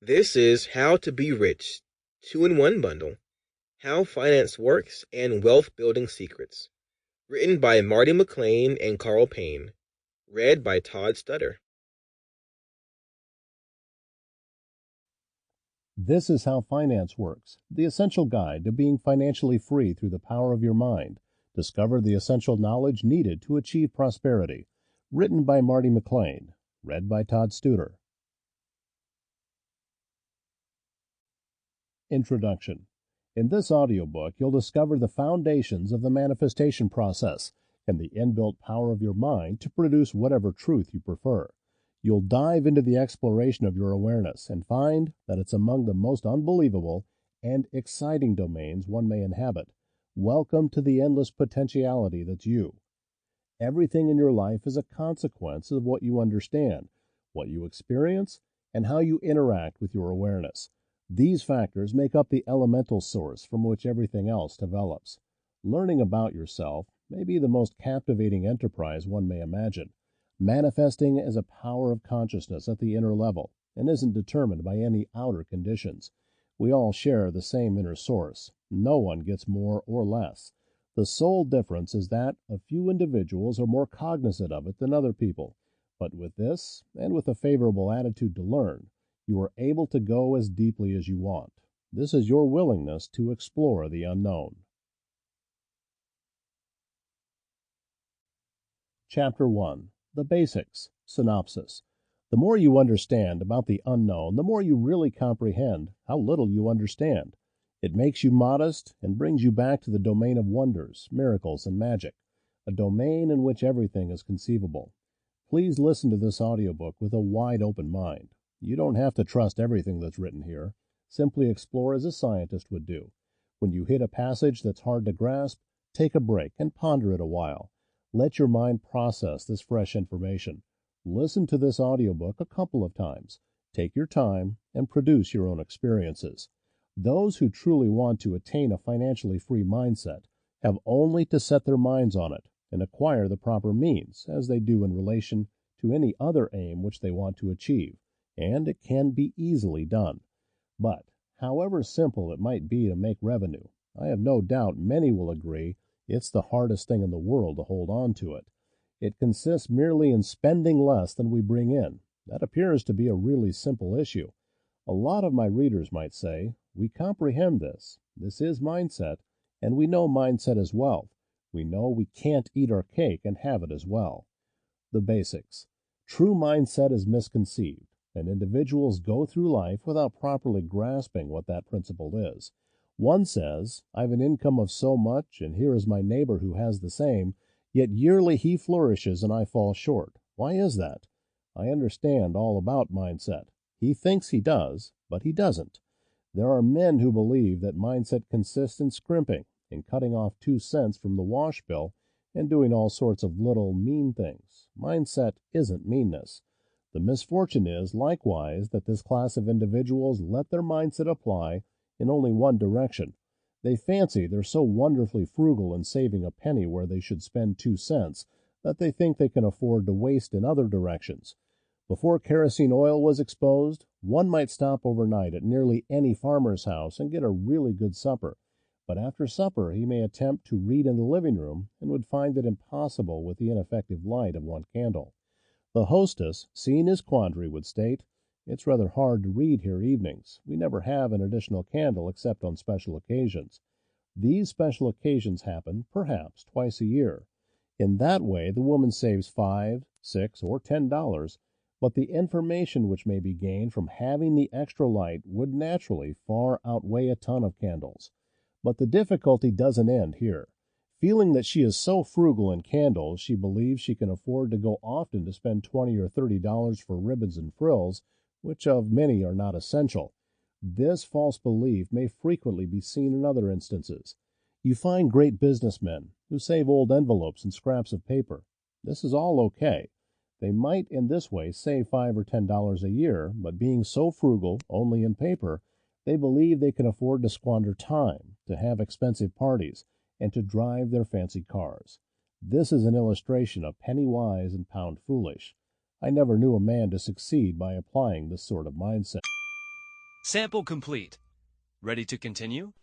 This is How to Be Rich, two-in-one bundle, How Finance Works and Wealth Building Secrets, written by Marty McLean and Carl Payne, read by Todd Stutter. This is How Finance Works, the essential guide to being financially free through the power of your mind. Discover the essential knowledge needed to achieve prosperity. Written by Marty McLean, read by Todd Stutter. Introduction. In this audiobook, you'll discover the foundations of the manifestation process and the inbuilt power of your mind to produce whatever truth you prefer. You'll dive into the exploration of your awareness and find that it's among the most unbelievable and exciting domains one may inhabit. Welcome to the endless potentiality that's you. Everything in your life is a consequence of what you understand, what you experience, and how you interact with your awareness. These factors make up the elemental source from which everything else develops. Learning about yourself may be the most captivating enterprise one may imagine. Manifesting as a power of consciousness at the inner level and isn't determined by any outer conditions. We all share the same inner source. No one gets more or less. The sole difference is that a few individuals are more cognizant of it than other people. But with this, and with a favorable attitude to learn, you are able to go as deeply as you want. This is your willingness to explore the unknown. Chapter 1. The Basics. Synopsis. The more you understand about the unknown, the more you really comprehend how little you understand. It makes you modest and brings you back to the domain of wonders, miracles, and magic, a domain in which everything is conceivable. Please listen to this audiobook with a wide open mind. You don't have to trust everything that's written here. Simply explore as a scientist would do. When you hit a passage that's hard to grasp, take a break and ponder it a while. Let your mind process this fresh information. Listen to this audiobook a couple of times. Take your time and produce your own experiences. Those who truly want to attain a financially free mindset have only to set their minds on it and acquire the proper means, as they do in relation to any other aim which they want to achieve, and it can be easily done. But, however simple it might be to make revenue, I have no doubt many will agree it's the hardest thing in the world to hold on to it. It consists merely in spending less than we bring in. That appears to be a really simple issue. A lot of my readers might say, we comprehend this. This is mindset, and we know mindset is wealth. We know we can't eat our cake and have it as well. The basics. True mindset is misconceived, and individuals go through life without properly grasping what that principle is. One says, I've an income of so much, and here is my neighbor who has the same, yet yearly he flourishes and I fall short. Why is that? I understand all about mindset. He thinks he does, but he doesn't. There are men who believe that mindset consists in scrimping, in cutting off 2 cents from the wash bill, and doing all sorts of little mean things. Mindset isn't meanness. The misfortune is, likewise, that this class of individuals let their mindset apply in only one direction. They fancy they're so wonderfully frugal in saving a penny where they should spend 2 cents that they think they can afford to waste in other directions. Before kerosene oil was exposed, one might stop overnight at nearly any farmer's house and get a really good supper. But after supper he may attempt to read in the living room and would find it impossible with the ineffective light of one candle. The hostess, seeing his quandary, would state, It's rather hard to read here evenings. We never have an additional candle except on special occasions. These special occasions happen, perhaps, twice a year. In that way the woman saves $5, $6, or $10, but the information which may be gained from having the extra light would naturally far outweigh a ton of candles. But the difficulty doesn't end here. Feeling that she is so frugal in candles, she believes she can afford to go often to spend $20 or $30 for ribbons and frills, which of many are not essential. This false belief may frequently be seen in other instances. You find great businessmen who save old envelopes and scraps of paper. This is all okay. They might in this way save $5 or $10 a year, but being so frugal only in paper, they believe they can afford to squander time, to have expensive parties, and to drive their fancy cars. This is an illustration of penny wise and pound foolish. I never knew a man to succeed by applying this sort of mindset. Sample complete. Ready to continue?